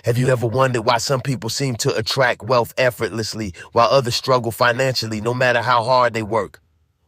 Have you ever wondered why some people seem to attract wealth effortlessly while others struggle financially no matter how hard they work?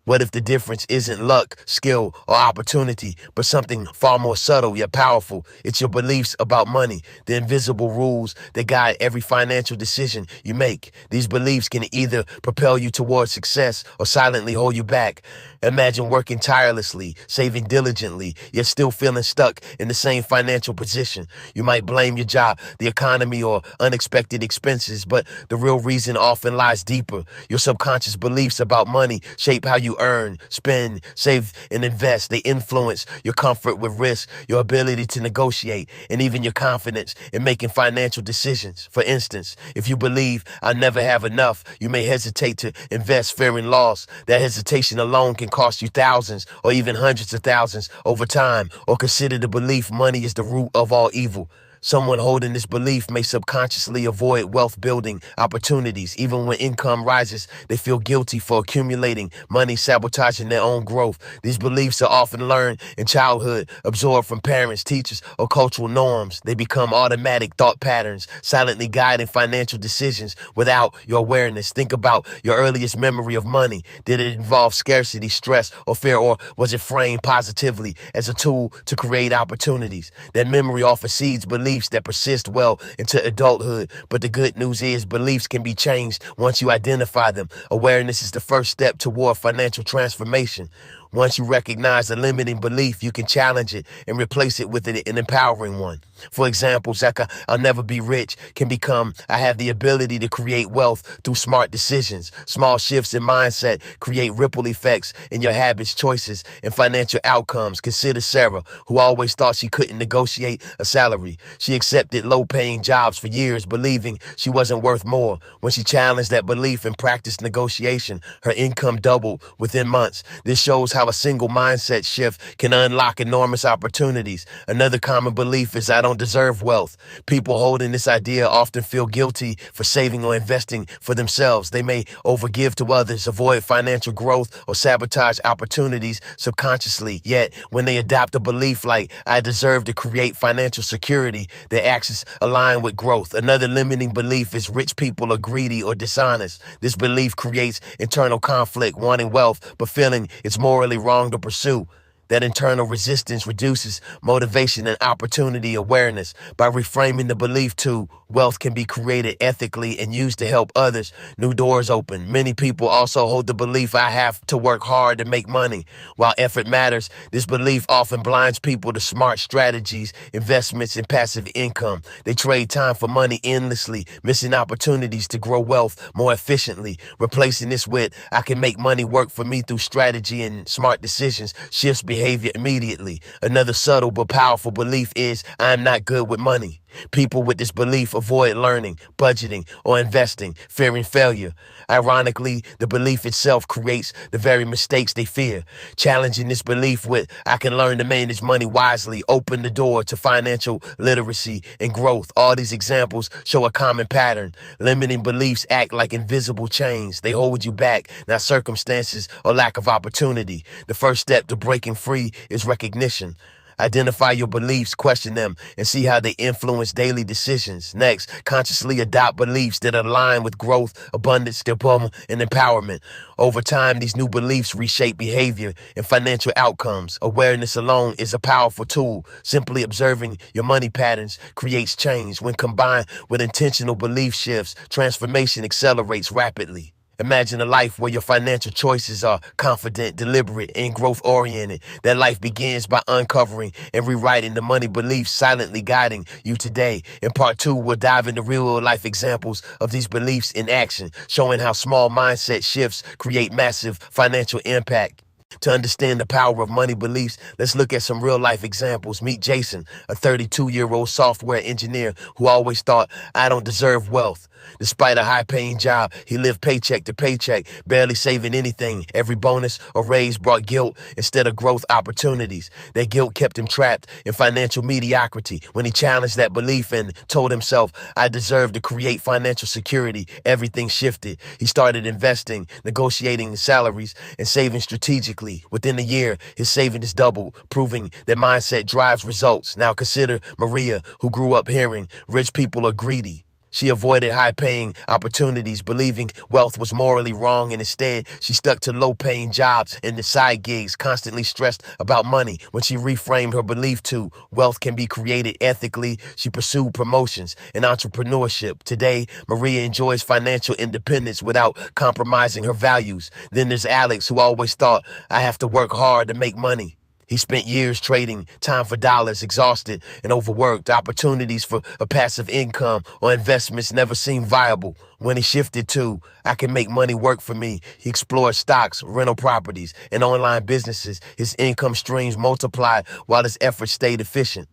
What if the difference isn't luck, skill, or opportunity, but something far more subtle yet powerful? It's your beliefs about money, the invisible rules that guide every financial decision you make. These beliefs can either propel you towards success or silently hold you back. Imagine working tirelessly, saving diligently, yet still feeling stuck in the same financial position. You might blame your job, the economy, or unexpected expenses, but the real reason often lies deeper. Your subconscious beliefs about money shape how you earn, spend, save, and invest. They influence your comfort with risk, your ability to negotiate, and even your confidence in making financial decisions. For instance, if you believe I'll never have enough, you may hesitate to invest fearing loss. That hesitation alone can cost you thousands or even hundreds of thousands over time, or consider the belief money is the root of all evil. Someone holding this belief may subconsciously avoid wealth building opportunities. Even when income rises, they feel guilty for accumulating money, sabotaging their own growth. These beliefs are often learned in childhood, absorbed from parents, teachers, or cultural norms. They become automatic thought patterns, silently guiding financial decisions without your awareness. Think about your earliest memory of money. Did it involve scarcity, stress, or fear, or was it framed positively as a tool to create opportunities? That memory often seeds beliefs that persist well into adulthood. But the good news is beliefs can be changed once you identify them. Awareness is the first step toward financial transformation. Once you recognize a limiting belief, you can challenge it and replace it with an empowering one. For example, Zaka, I'll never be rich can become, I have the ability to create wealth through smart decisions. Small shifts in mindset create ripple effects in your habits, choices, and financial outcomes. Consider Sarah, who always thought she couldn't negotiate a salary. She accepted low-paying jobs for years, believing she wasn't worth more. When she challenged that belief and practiced negotiation, her income doubled within months. This shows how a single mindset shift can unlock enormous opportunities. Another common belief is I don't deserve wealth. People holding this idea often feel guilty for saving or investing for themselves. They may overgive to others, avoid financial growth, or sabotage opportunities subconsciously. Yet, when they adopt a belief like I deserve to create financial security, their actions align with growth. Another limiting belief is rich people are greedy or dishonest. This belief creates internal conflict, wanting wealth but feeling it's morally wrong to pursue. That internal resistance reduces motivation and opportunity awareness. By reframing the belief to wealth can be created ethically and used to help others, new doors open. Many people also hold the belief I have to work hard to make money. While effort matters, this belief often blinds people to smart strategies, investments, and passive income. They trade time for money endlessly, missing opportunities to grow wealth more efficiently. Replacing this with I can make money work for me through strategy and smart decisions shifts behavior immediately. Another subtle but powerful belief is I'm not good with money. People with this belief avoid learning, budgeting, or investing, fearing failure. Ironically, the belief itself creates the very mistakes they fear. Challenging this belief with I can learn to manage money wisely open the door to financial literacy and growth. All these examples show a common pattern. Limiting beliefs act like invisible chains. They hold you back, not circumstances or lack of opportunity. The first step to breaking free is recognition. Identify your beliefs, question them, and see how they influence daily decisions. Next, consciously adopt beliefs that align with growth, abundance, development, and empowerment. Over time, these new beliefs reshape behavior and financial outcomes. Awareness alone is a powerful tool. Simply observing your money patterns creates change. When combined with intentional belief shifts, transformation accelerates rapidly. Imagine a life where your financial choices are confident, deliberate, and growth-oriented. That life begins by uncovering and rewriting the money beliefs silently guiding you today. In part 2, we'll dive into real-life examples of these beliefs in action, showing how small mindset shifts create massive financial impact. To understand the power of money beliefs, let's look at some real-life examples. Meet Jason, a 32-year-old software engineer who always thought, I don't deserve wealth. Despite a high-paying job, he lived paycheck to paycheck, barely saving anything. Every bonus or raise brought guilt instead of growth opportunities. That guilt kept him trapped in financial mediocrity. When he challenged that belief and told himself, I deserve to create financial security, everything shifted. He started investing, negotiating salaries, and saving strategically. quickly. Within a year, his savings doubled, proving that mindset drives results. Now consider Maria, who grew up hearing rich people are greedy. She avoided high-paying opportunities, believing wealth was morally wrong, and instead, she stuck to low-paying jobs and the side gigs, constantly stressed about money. When she reframed her belief to wealth can be created ethically, she pursued promotions and entrepreneurship. Today, Maria enjoys financial independence without compromising her values. Then there's Alex, who always thought, I have to work hard to make money. He spent years trading time for dollars, exhausted and overworked. Opportunities for a passive income or investments never seemed viable. When he shifted to, I can make money work for me, he explored stocks, rental properties, and online businesses. His income streams multiplied while his efforts stayed efficient.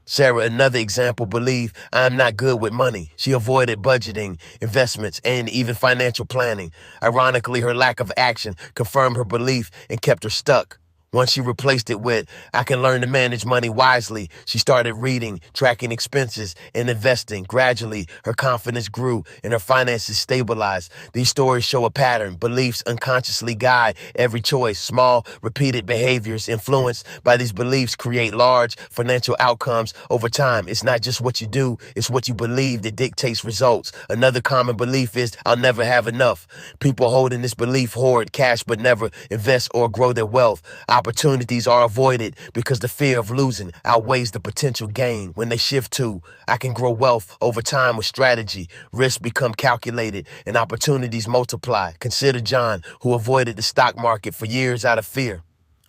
Sarah, another example, believed I'm not good with money. She avoided budgeting, investments, and even financial planning. Ironically, her lack of action confirmed her belief and kept her stuck. Once she replaced it with, I can learn to manage money wisely, she started reading, tracking expenses, and investing. Gradually, her confidence grew and her finances stabilized. These stories show a pattern. Beliefs unconsciously guide every choice. Small, repeated behaviors influenced by these beliefs create large financial outcomes over time. It's not just what you do, it's what you believe that dictates results. Another common belief is, I'll never have enough. People holding this belief hoard cash but never invest or grow their wealth. Opportunities are avoided because the fear of losing outweighs the potential gain. When they shift to, I can grow wealth over time with strategy, risks become calculated and opportunities multiply. Consider John, who avoided the stock market for years out of fear.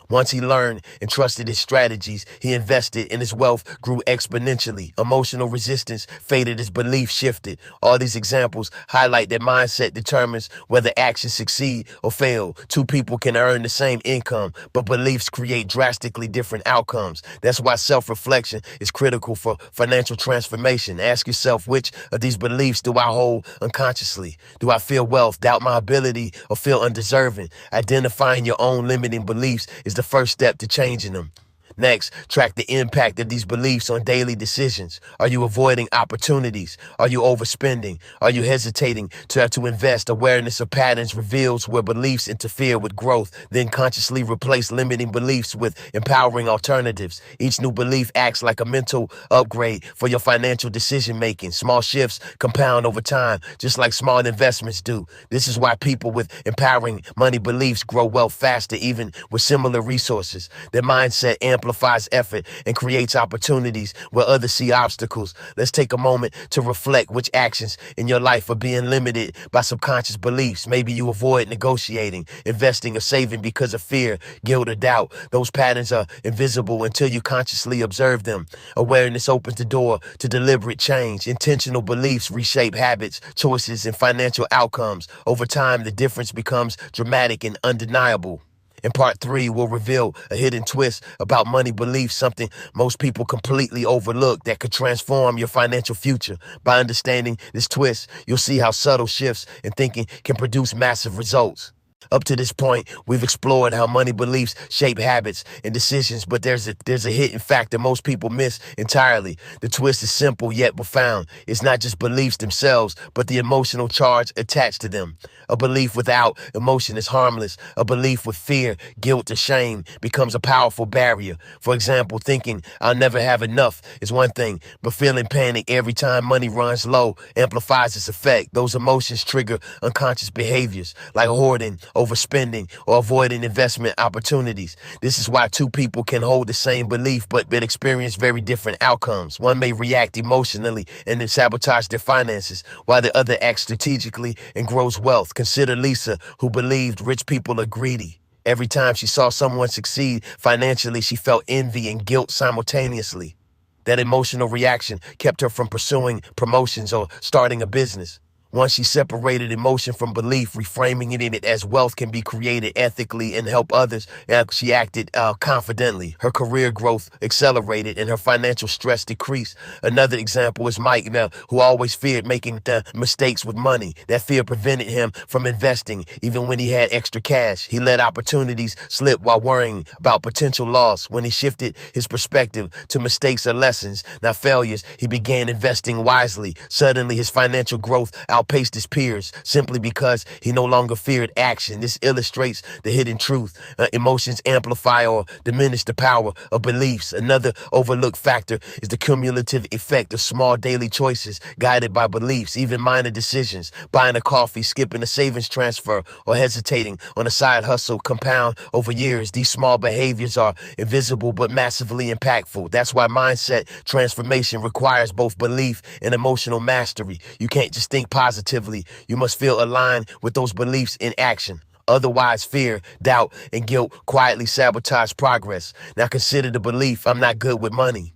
Once he learned and trusted his strategies, he invested and his wealth grew exponentially. Emotional resistance faded as belief shifted. All these examples highlight that mindset determines whether actions succeed or fail. Two people can earn the same income, but beliefs create drastically different outcomes. That's why self-reflection is critical for financial transformation. Ask yourself, which of these beliefs do I hold unconsciously? Do I fear wealth, doubt my ability, or feel undeserving? Identifying your own limiting beliefs is the first step to changing them. Next, track the impact of these beliefs on daily decisions. Are you avoiding opportunities? Are you overspending? Are you hesitating to invest? Awareness of patterns reveals where beliefs interfere with growth. Then consciously replace limiting beliefs with empowering alternatives. Each new belief acts like a mental upgrade for your financial decision making. Small shifts compound over time, just like small investments do. This is why people with empowering money beliefs grow wealth faster, even with similar resources. Their mindset amplifies effort and creates opportunities where others see obstacles. Let's take a moment to reflect which actions in your life are being limited by subconscious beliefs. Maybe you avoid negotiating, investing, or saving because of fear, guilt, or doubt. Those patterns are invisible until you consciously observe them. Awareness opens the door to deliberate change. Intentional beliefs reshape habits, choices, and financial outcomes. Over time, the difference becomes dramatic and undeniable. In part 3, we'll reveal a hidden twist about money beliefs, something most people completely overlook that could transform your financial future. By understanding this twist, you'll see how subtle shifts in thinking can produce massive results. Up to this point, we've explored how money beliefs shape habits and decisions, but there's a hidden factor most people miss entirely. The twist is simple yet profound. It's not just beliefs themselves, but the emotional charge attached to them. A belief without emotion is harmless. A belief with fear, guilt, or shame becomes a powerful barrier. For example, thinking I'll never have enough is one thing, but feeling panic every time money runs low amplifies its effect. Those emotions trigger unconscious behaviors like hoarding, overspending, or avoiding investment opportunities. This is why two people can hold the same belief but experience very different outcomes. One may react emotionally and then sabotage their finances, while the other acts strategically and grows wealth. Consider Lisa, who believed rich people are greedy. Every time she saw someone succeed financially, she felt envy and guilt simultaneously. That emotional reaction kept her from pursuing promotions or starting a business. Once she separated emotion from belief, reframing it as wealth can be created ethically and help others, she acted confidently. Her career growth accelerated and her financial stress decreased. Another example is Mike, who always feared making mistakes with money. That fear prevented him from investing even when he had extra cash. He let opportunities slip while worrying about potential loss. When he shifted his perspective to mistakes or lessons, not failures, he began investing wisely. Suddenly, his financial growth outpaced his peers simply because he no longer feared action. This illustrates the hidden truth. Emotions amplify or diminish the power of beliefs. Another overlooked factor is the cumulative effect of small daily choices guided by beliefs. Even minor decisions, buying a coffee, skipping a savings transfer, or hesitating on a side hustle compound over years. These small behaviors are invisible but massively impactful. That's why mindset transformation requires both belief and emotional mastery. You can't just think positively. You must feel aligned with those beliefs in action. Otherwise, fear, doubt, and guilt quietly sabotage progress. Now consider the belief, I'm not good with money.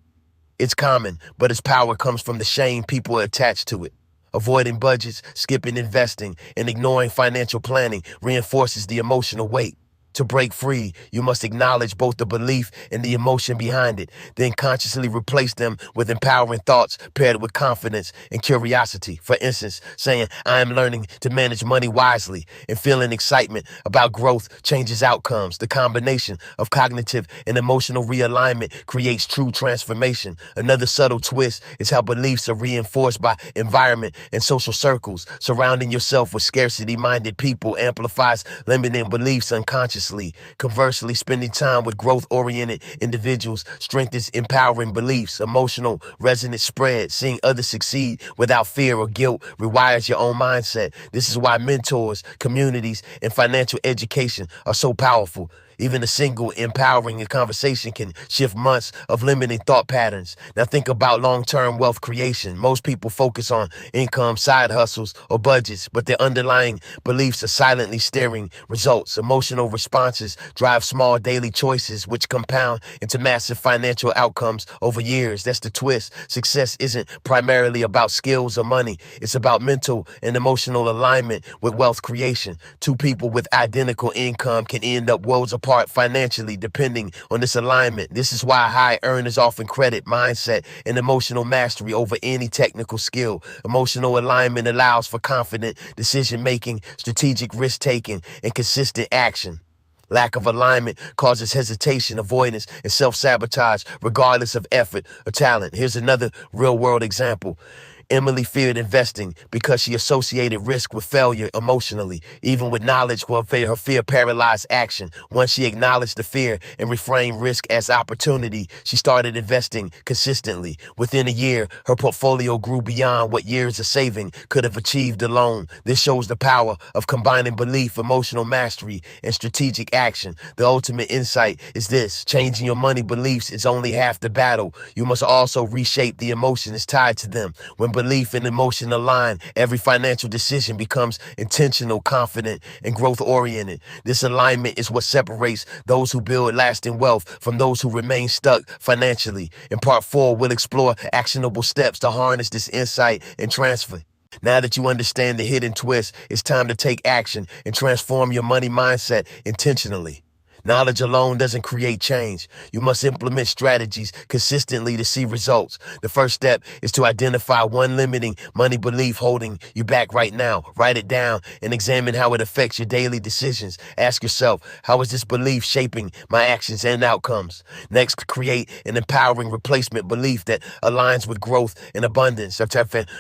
It's common, but its power comes from the shame people attach to it. Avoiding budgets, skipping investing, and ignoring financial planning reinforces the emotional weight. To break free, you must acknowledge both the belief and the emotion behind it, then consciously replace them with empowering thoughts paired with confidence and curiosity. For instance, saying, I am learning to manage money wisely, and feeling excitement about growth changes outcomes. The combination of cognitive and emotional realignment creates true transformation. Another subtle twist is how beliefs are reinforced by environment and social circles. Surrounding yourself with scarcity-minded people amplifies limiting beliefs unconsciously. Conversely, spending time with growth-oriented individuals strengthens empowering beliefs. Emotional resonance spreads. Seeing others succeed without fear or guilt rewires your own mindset. This is why mentors, communities, and financial education are so powerful. Even a single empowering conversation can shift months of limiting thought patterns. Now think about long-term wealth creation. Most people focus on income, side hustles, or budgets, but their underlying beliefs are silently steering results. Emotional responses drive small daily choices, which compound into massive financial outcomes over years. That's the twist. Success isn't primarily about skills or money. It's about mental and emotional alignment with wealth creation. Two people with identical income can end up worlds apart financially depending on this alignment. This is why high earners often credit mindset and emotional mastery over any technical skill. Emotional alignment allows for confident decision-making, strategic risk-taking, and consistent action. Lack of alignment causes hesitation, avoidance, and self-sabotage, regardless of effort or talent. Here's another real-world example. Emily feared investing because she associated risk with failure emotionally. Even with knowledge, her fear paralyzed action. Once she acknowledged the fear and reframed risk as opportunity, she started investing consistently. Within a year, her portfolio grew beyond what years of saving could have achieved alone. This shows the power of combining belief, emotional mastery, and strategic action. The ultimate insight is this: changing your money beliefs is only half the battle. You must also reshape the emotions tied to them. When belief and emotion align, every financial decision becomes intentional, confident, and growth-oriented. This alignment is what separates those who build lasting wealth from those who remain stuck financially. In part 4, we'll explore actionable steps to harness this insight and transfer. Now that you understand the hidden twist, it's time to take action and transform your money mindset intentionally. Knowledge alone doesn't create change. You must implement strategies consistently to see results. The first step is to identify one limiting money belief holding you back right now. Write it down and examine how it affects your daily decisions. Ask yourself, how is this belief shaping my actions and outcomes? Next, create an empowering replacement belief that aligns with growth and abundance.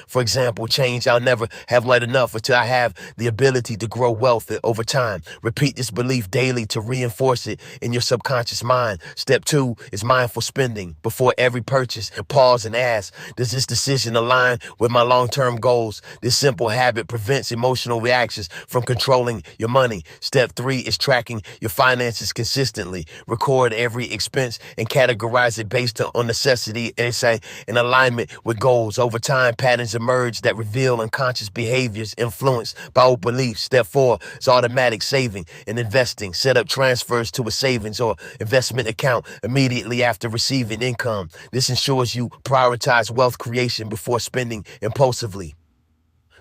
For example, change, I'll never have light enough until I have the ability to grow wealth over time. Repeat this belief daily to reinforce it in your subconscious mind. Step 2 is mindful spending. Before every purchase, pause and ask, does this decision align with my long-term goals? This simple habit prevents emotional reactions from controlling your money. Step 3 is tracking your finances consistently. Record every expense and categorize it based on necessity and in alignment with goals. Over time, patterns emerge that reveal unconscious behaviors influenced by old beliefs. Step 4 is automatic saving and investing. Set up transfers to a savings or investment account immediately after receiving income. This ensures you prioritize wealth creation before spending impulsively.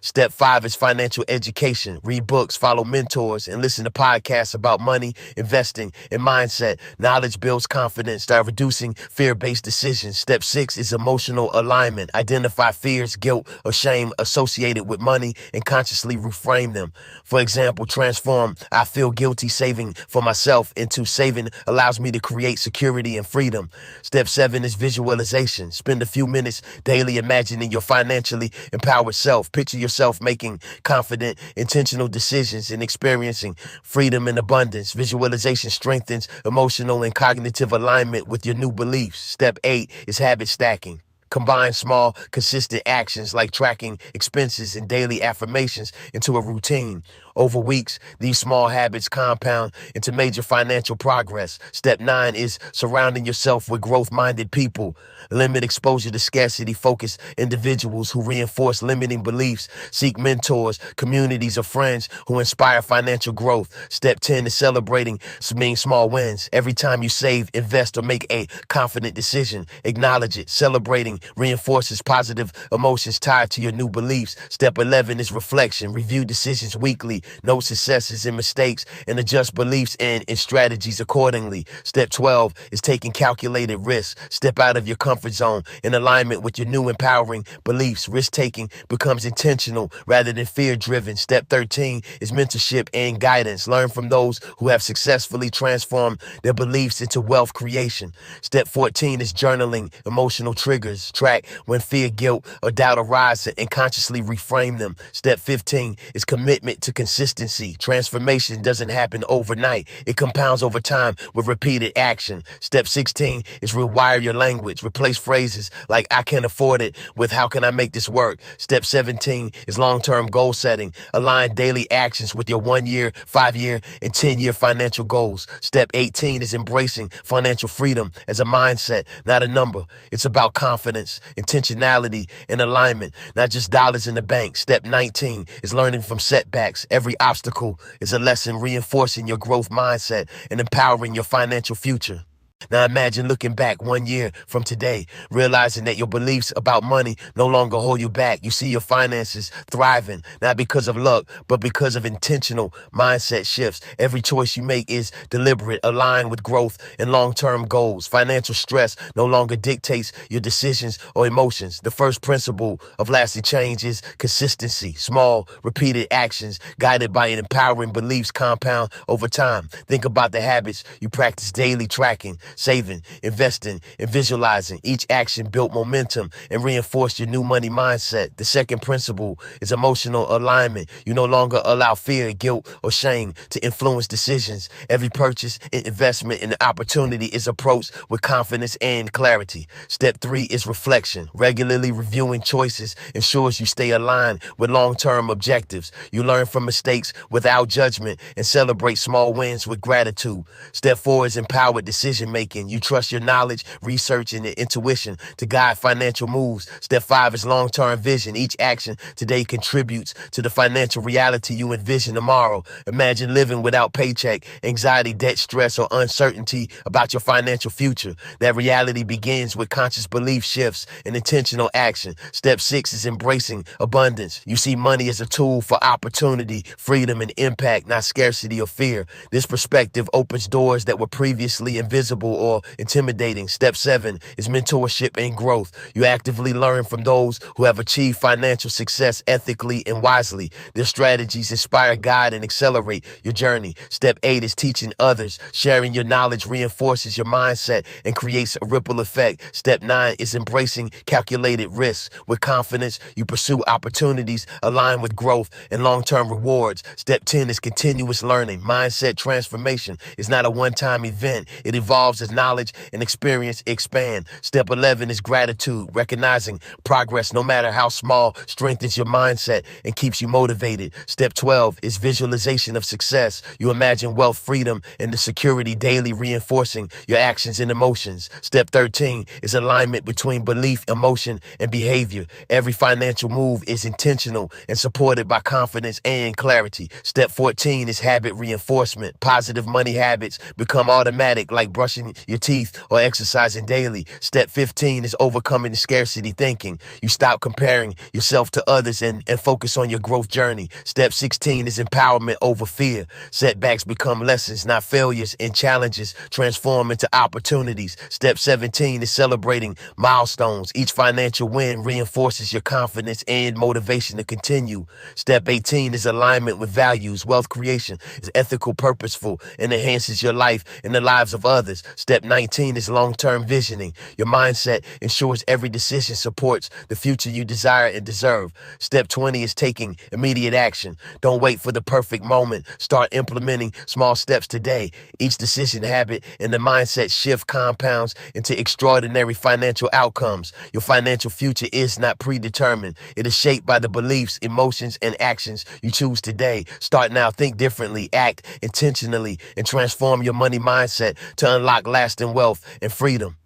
Step 5 is financial education. Read books, follow mentors, and listen to podcasts about money, investing, and mindset. Knowledge builds confidence by reducing fear-based decisions. Step 6 is emotional alignment. Identify fears, guilt, or shame associated with money and consciously reframe them. For example, transform I feel guilty saving for myself into saving allows me to create security and freedom. Step 7 is visualization. Spend a few minutes daily imagining your financially empowered self. Picture yourself yourself making confident, intentional decisions and experiencing freedom and abundance. Visualization strengthens emotional and cognitive alignment with your new beliefs. Step 8 is habit stacking. Combine small, consistent actions like tracking expenses and daily affirmations into a routine. Over weeks, these small habits compound into major financial progress. Step 9 is surrounding yourself with growth-minded people. Limit exposure to scarcity-focused individuals who reinforce limiting beliefs. Seek mentors, communities, or friends who inspire financial growth. Step 10 is celebrating small wins. Every time you save, invest, or make a confident decision, acknowledge it. Celebrating reinforces positive emotions tied to your new beliefs. Step 11 is reflection. Review decisions weekly. Note successes and mistakes and adjust beliefs and strategies accordingly. Step 12 is taking calculated risks. Step out of your comfort zone in alignment with your new empowering beliefs. Risk-taking becomes intentional rather than fear-driven. Step 13 is mentorship and guidance. Learn from those who have successfully transformed their beliefs into wealth creation. Step 14 is journaling emotional triggers. Track when fear, guilt, or doubt arise and consciously reframe them. Step 15 is commitment to consistency. Transformation doesn't happen overnight. It compounds over time with repeated action. Step 16 is rewire your language. Replace phrases like "I can't afford it" with "How can I make this work?" Step 17 is long-term goal setting. Align daily actions with your 1-year, 5-year, and 10-year financial goals. Step 18 is embracing financial freedom as a mindset, not a number. It's about confidence, intentionality, and alignment, not just dollars in the bank. Step 19 is learning from setbacks. Every obstacle is a lesson, reinforcing your growth mindset and empowering your financial future. Now imagine looking back 1 year from today, realizing that your beliefs about money no longer hold you back. You see your finances thriving, not because of luck, but because of intentional mindset shifts. Every choice you make is deliberate, aligned with growth and long-term goals. Financial stress no longer dictates your decisions or emotions. The first principle of lasting change is consistency. Small, repeated actions guided by an empowering beliefs compound over time. Think about the habits you practice daily: tracking, saving, investing, and visualizing. Each action built momentum and reinforced your new money mindset. The second principle is emotional alignment. You no longer allow fear, guilt, or shame to influence decisions. Every purchase, investment, and opportunity is approached with confidence and clarity. Step 3 is reflection. Regularly reviewing choices ensures you stay aligned with long-term objectives. You learn from mistakes without judgment and celebrate small wins with gratitude. Step 4 is empowered decision making. You trust your knowledge, research, and your intuition to guide financial moves. Step 5 is long-term vision. Each action today contributes to the financial reality you envision tomorrow. Imagine living without paycheck, anxiety, debt, stress, or uncertainty about your financial future. That reality begins with conscious belief shifts and intentional action. Step 6 is embracing abundance. You see money as a tool for opportunity, freedom, and impact, not scarcity or fear. This perspective opens doors that were previously invisible or intimidating. Step 7 is mentorship and growth. You actively learn from those who have achieved financial success ethically and wisely. Their strategies inspire, guide, and accelerate your journey. Step 8 is teaching others. Sharing your knowledge reinforces your mindset and creates a ripple effect. Step 9 is embracing calculated risks. With confidence, you pursue opportunities aligned with growth and long-term rewards. Step 10 is continuous learning. Mindset transformation is not a one-time event. It evolves as knowledge and experience expand. Step 11 is gratitude. Recognizing progress, no matter how small, strengthens your mindset and keeps you motivated. Step 12 is visualization of success. You imagine wealth, freedom, and the security daily, reinforcing your actions and emotions. Step 13 is alignment between belief, emotion, and behavior. Every financial move is intentional and supported by confidence and clarity. Step 14 is habit reinforcement. Positive money habits become automatic, like brushing your teeth or exercising daily. Step 15 is overcoming scarcity thinking. You stop comparing yourself to others and focus on your growth journey. Step 16 is empowerment over fear. Setbacks become lessons, not failures, and challenges transform into opportunities. Step 17 is celebrating milestones. Each financial win reinforces your confidence and motivation to continue. Step 18 is alignment with values. Wealth creation is ethical, purposeful, and enhances your life and the lives of others. Step 19 is long-term visioning. Your mindset ensures every decision supports the future you desire and deserve. Step 20 is taking immediate action. Don't wait for the perfect moment. Start implementing small steps today. Each decision, habit, and the mindset shift compounds into extraordinary financial outcomes. Your financial future is not predetermined. It is shaped by the beliefs, emotions, and actions you choose today. Start now, think differently, act intentionally, and transform your money mindset to unlock lasting wealth and freedom.